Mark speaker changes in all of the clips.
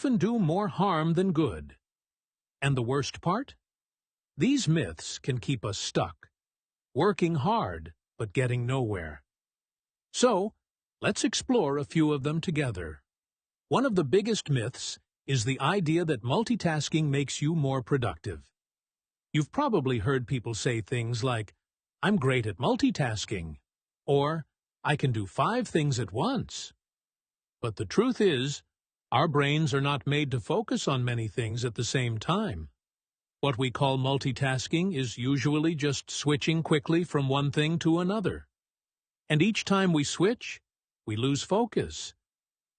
Speaker 1: often do more harm than good. And the worst part? These myths can keep us stuck, working hard but getting nowhere. So, let's explore a few of them together. One of the biggest myths is the idea that multitasking makes you more productive. You've probably heard people say things like, "I'm great at multitasking," or "I can do 5 things at once." But the truth is, our brains are not made to focus on many things at the same time. What we call multitasking is usually just switching quickly from one thing to another. And each time we switch, we lose focus.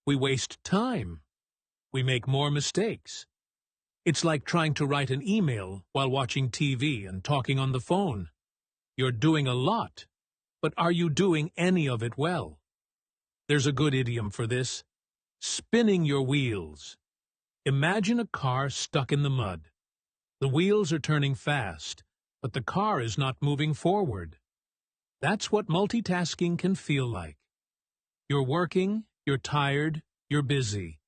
Speaker 1: We waste time. We make more mistakes. It's like trying to write an email while watching TV and talking on the phone. You're doing a lot, but are you doing any of it well? There's a good idiom for this: spinning your wheels. Imagine a car stuck in the mud. The wheels are turning fast, but the car is not moving forward. That's what multitasking can feel like. You're working, you're tired, you're busy.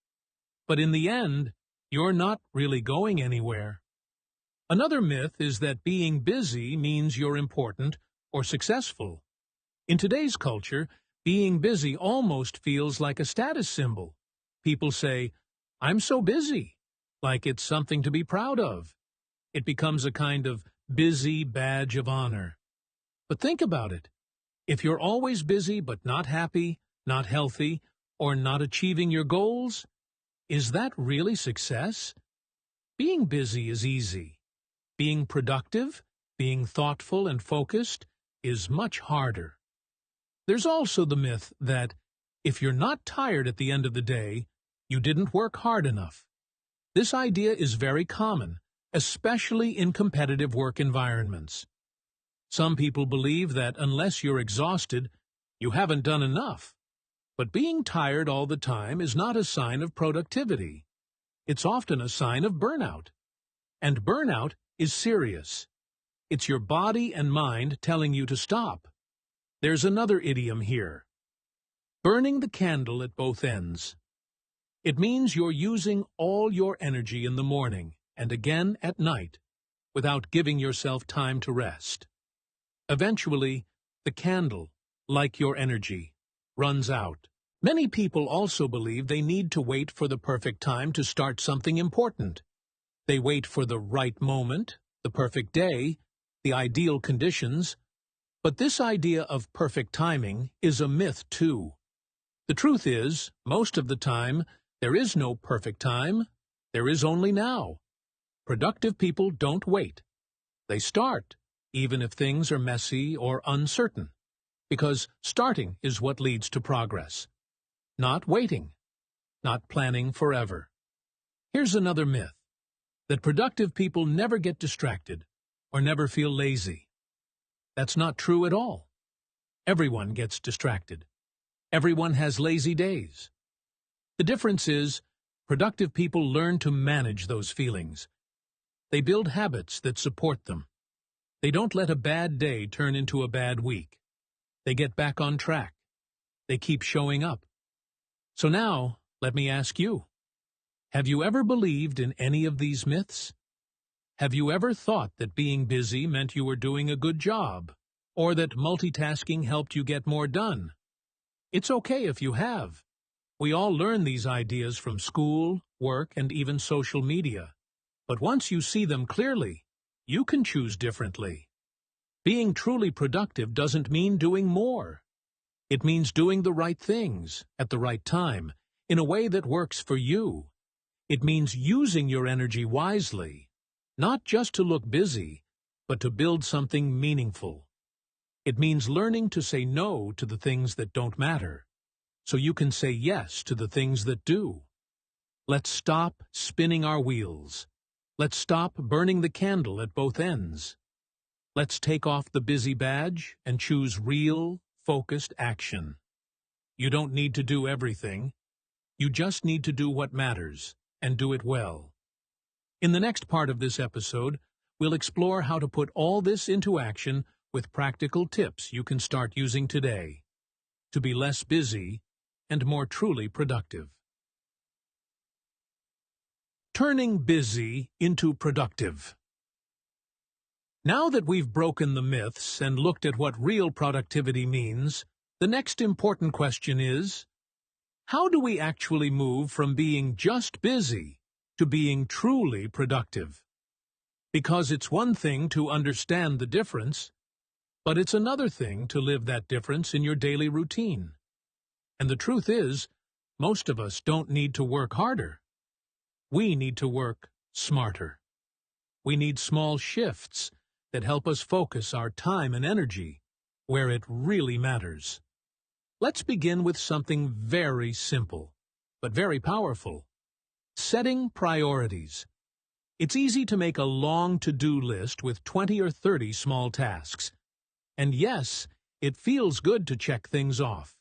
Speaker 1: But in the end, you're not really going anywhere. Another myth is that being busy means you're important or successful. In today's culture, being busy almost feels like a status symbol. People say, "I'm so busy," like it's something to be proud of. It becomes a kind of busy badge of honor. But think about it. If you're always busy but not happy, not healthy, or not achieving your goals, is that really success? Being busy is easy. Being productive, being thoughtful and focused, is much harder. There's also the myth that if you're not tired at the end of the day, you didn't work hard enough. This idea is very common, especially in competitive work environments. Some people believe that unless you're exhausted, you haven't done enough. But being tired all the time is not a sign of productivity. It's often a sign of burnout. And burnout is serious. It's your body and mind telling you to stop. There's another idiom here: burning the candle at both ends. It means you're using all your energy in the morning and again at night, without giving yourself time to rest. Eventually, the candle, like your energy, runs out. Many people also believe they need to wait for the perfect time to start something important. They wait for the right moment, the perfect day, the ideal conditions. But this idea of perfect timing is a myth too. The truth is, most of the time, there is no perfect time. There is only now. Productive people don't wait. They start, even if things are messy or uncertain, because starting is what leads to progress. Not waiting, not planning forever. Here's another myth: that productive people never get distracted or never feel lazy. That's not true at all. Everyone gets distracted. Everyone has lazy days. The difference is, productive people learn to manage those feelings. They build habits that support them. They don't let a bad day turn into a bad week. They get back on track. They keep showing up. So now, let me ask you, have you ever believed in any of these myths? Have you ever thought that being busy meant you were doing a good job, or that multitasking helped you get more done? It's okay if you have. We all learn these ideas from school, work, and even social media. But once you see them clearly, you can choose differently. Being truly productive doesn't mean doing more. It means doing the right things, at the right time, in a way that works for you. It means using your energy wisely, not just to look busy, but to build something meaningful. It means learning to say no to the things that don't matter, so you can say yes to the things that do. Let's stop spinning our wheels. Let's stop burning the candle at both ends. Let's take off the busy badge and choose real, focused action. You don't need to do everything. You just need to do what matters, and do it well. In the next part of this episode, we'll explore how to put all this into action with practical tips you can start using today to be less busy and more truly productive. Turning busy into productive. Now that we've broken the myths and looked at what real productivity means, the next important question is, how do we actually move from being just busy to being truly productive? Because it's one thing to understand the difference, but it's another thing to live that difference in your daily routine. And the truth is, most of us don't need to work harder. We need to work smarter. We need small shifts that help us focus our time and energy where it really matters. Let's begin with something very simple, but very powerful. Setting priorities. It's easy to make a long to-do list with 20 or 30 small tasks. And yes, it feels good to check things off.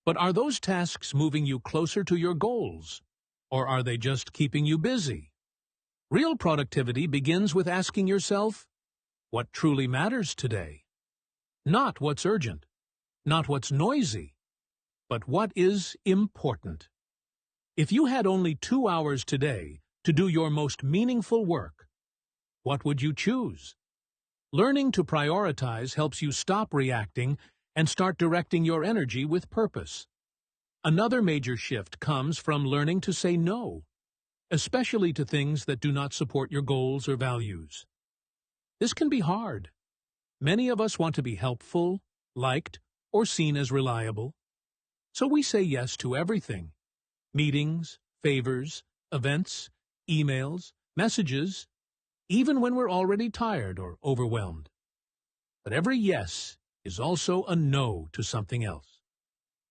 Speaker 1: But are those tasks moving you closer to your goals? Or are they just keeping you busy? Real productivity begins with asking yourself, what truly matters today? Not what's urgent, not what's noisy, but what is important. If you had only 2 hours today to do your most meaningful work, what would you choose? Learning to prioritize helps you stop reacting and start directing your energy with purpose. Another major shift comes from learning to say no, especially to things that do not support your goals or values. This can be hard. Many of us want to be helpful, liked, or seen as reliable. So we say yes to everything. Meetings, favors, events, emails, messages, even when we're already tired or overwhelmed. But every yes is also a no to something else.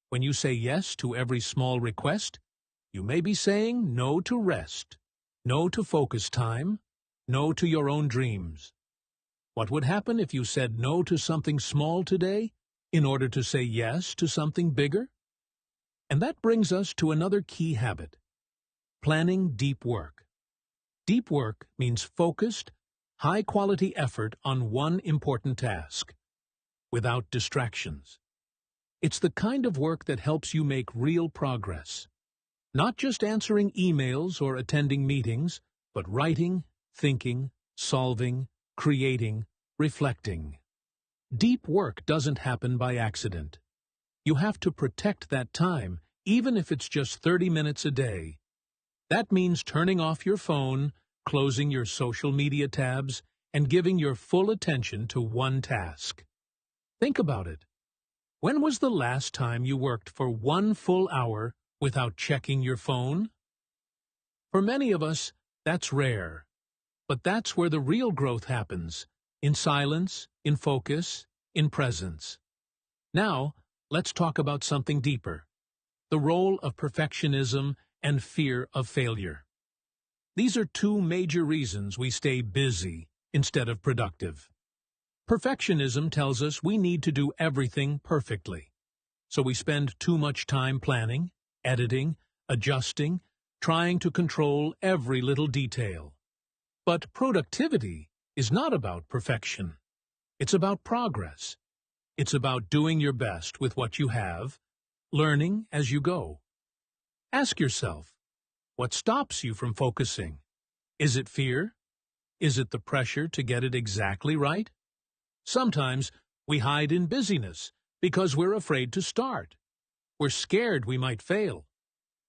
Speaker 1: When you say yes to every small request, you may be saying no to rest, no to focus time, no to your own dreams. What would happen if you said no to something small today in order to say yes to something bigger? And that brings us to another key habit: planning deep work. Deep work means focused, high-quality effort on one important task, without distractions. It's the kind of work that helps you make real progress. Not just answering emails or attending meetings, but writing, thinking, solving, creating, reflecting. Deep work doesn't happen by accident. You have to protect that time, even if it's just 30 minutes a day. That means turning off your phone, closing your social media tabs, and giving your full attention to one task. Think about it. When was the last time you worked for 1 full hour without checking your phone? For many of us, that's rare. But that's where the real growth happens, in silence, in focus, in presence. Now, let's talk about something deeper: the role of perfectionism and fear of failure. These are two major reasons we stay busy instead of productive. Perfectionism tells us we need to do everything perfectly. So we spend too much time planning, editing, adjusting, trying to control every little detail. But productivity is not about perfection. It's about progress. It's about doing your best with what you have, learning as you go. Ask yourself, what stops you from focusing? Is it fear? Is it the pressure to get it exactly right? Sometimes we hide in busyness because we're afraid to start. We're scared we might fail.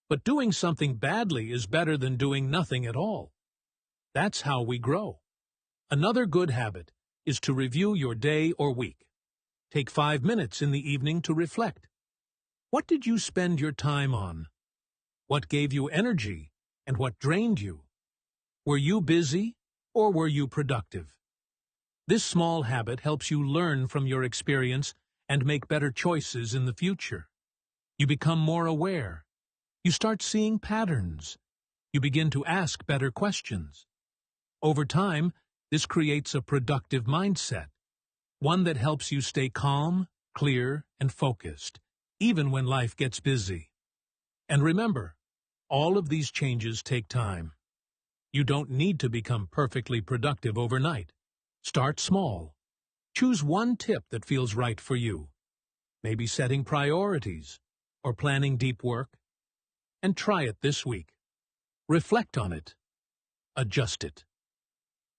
Speaker 1: But doing something badly is better than doing nothing at all. That's how we grow. Another good habit is to review your day or week. Take 5 minutes in the evening to reflect. What did you spend your time on? What gave you energy and what drained you? Were you busy or were you productive? This small habit helps you learn from your experience and make better choices in the future. You become more aware. You start seeing patterns. You begin to ask better questions. Over time, this creates a productive mindset, one that helps you stay calm, clear, and focused, even when life gets busy. And remember, all of these changes take time. You don't need to become perfectly productive overnight. Start small. Choose one tip that feels right for you. Maybe setting priorities or planning deep work. And try it this week. Reflect on it adjust it.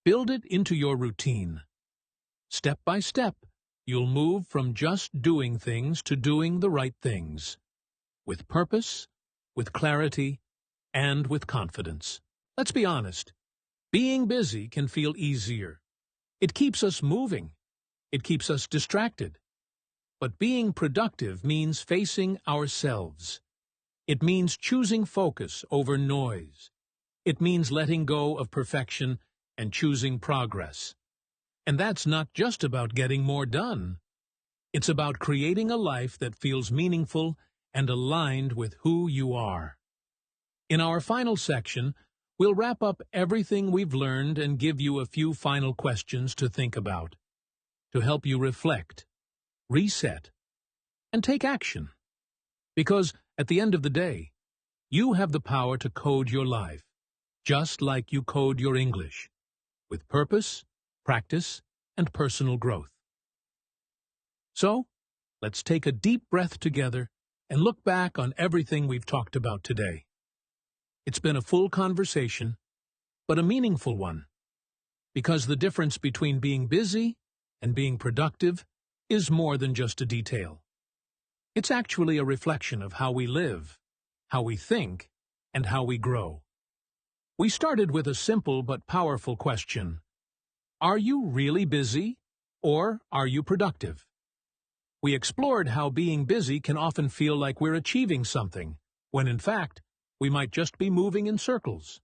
Speaker 1: Build it into your routine. Step by step, you'll move from just doing things to doing the right things, with purpose, with clarity, and with confidence. Let's be honest. Being busy can feel easier. It keeps us moving. It keeps us distracted. But being productive means facing ourselves. It means choosing focus over noise. It means letting go of perfection and choosing progress. And that's not just about getting more done. It's about creating a life that feels meaningful and aligned with who you are. In our final section, we'll wrap up everything we've learned and give you a few final questions to think about, to help you reflect, reset, and take action. Because at the end of the day, you have the power to code your life, just like you code your English, with purpose, practice, and personal growth. So, let's take a deep breath together and look back on everything we've talked about today. It's been a full conversation, but a meaningful one, because the difference between being busy and being productive is more than just a detail. It's actually a reflection of how we live, how we think, and how we grow. We started with a simple but powerful question. Are you really busy, or are you productive? We explored how being busy can often feel like we're achieving something, when in fact, we might just be moving in circles.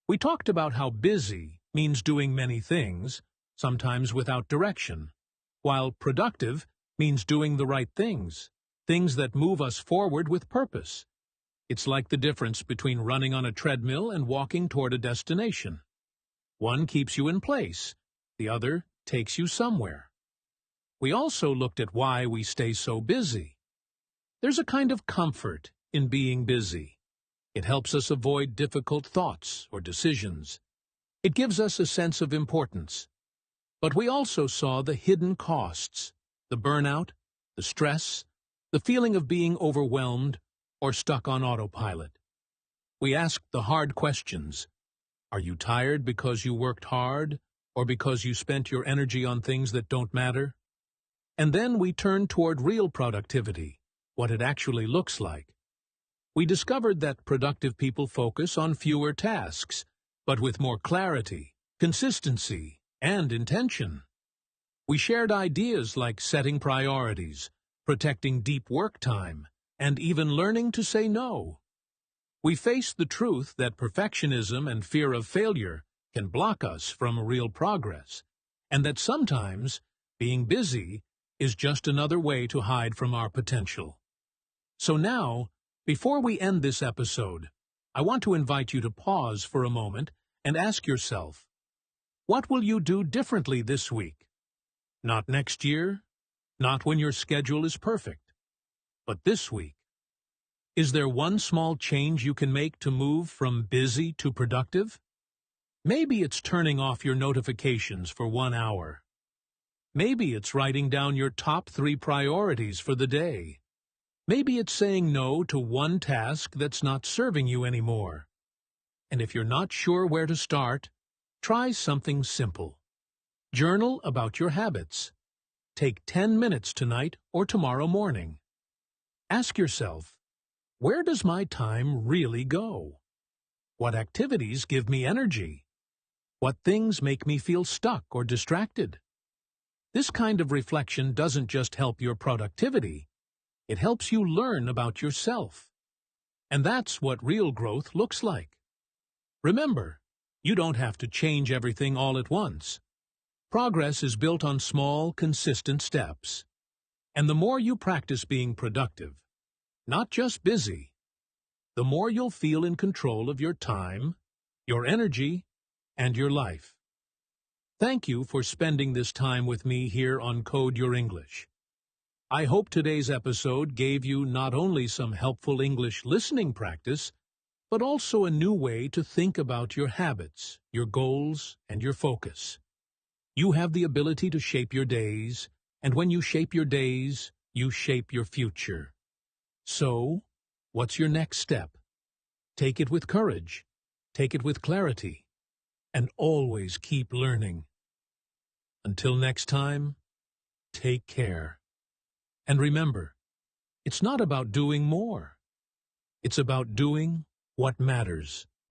Speaker 1: We talked about how busy means doing many things, sometimes without direction, while productive means doing the right things, things that move us forward with purpose. It's like the difference between running on a treadmill and walking toward a destination. One keeps you in place, the other takes you somewhere. We also looked at why we stay so busy. There's a kind of comfort in being busy. It helps us avoid difficult thoughts or decisions. It gives us a sense of importance. But we also saw the hidden costs, the burnout, the stress, the feeling of being overwhelmed or stuck on autopilot. We asked the hard questions. Are you tired because you worked hard, or because you spent your energy on things that don't matter? And then we turned toward real productivity, what it actually looks like. We discovered that productive people focus on fewer tasks, but with more clarity, consistency, and intention. We shared ideas like setting priorities, protecting deep work time, and even learning to say no. We faced the truth that perfectionism and fear of failure can block us from real progress, and that sometimes being busy is just another way to hide from our potential. So now, before we end this episode, I want to invite you to pause for a moment and ask yourself, what will you do differently this week? Not next year, not when your schedule is perfect, but this week. Is there one small change you can make to move from busy to productive? Maybe it's turning off your notifications for 1 hour. Maybe it's writing down your top 3 priorities for the day. Maybe it's saying no to one task that's not serving you anymore. And if you're not sure where to start, try something simple. Journal about your habits. Take 10 minutes tonight or tomorrow morning. Ask yourself, where does my time really go? What activities give me energy? What things make me feel stuck or distracted? This kind of reflection doesn't just help your productivity. It helps you learn about yourself. And that's what real growth looks like. Remember, you don't have to change everything all at once. Progress is built on small, consistent steps. And the more you practice being productive, not just busy, the more you'll feel in control of your time, your energy, and your life. Thank you for spending this time with me here on Code Your English. I hope today's episode gave you not only some helpful English listening practice, but also a new way to think about your habits, your goals, and your focus. You have the ability to shape your days, and when you shape your days, you shape your future. So, what's your next step? Take it with courage. Take it with clarity. and always keep learning. Until next time, take care. And remember, it's not about doing more. It's about doing what matters.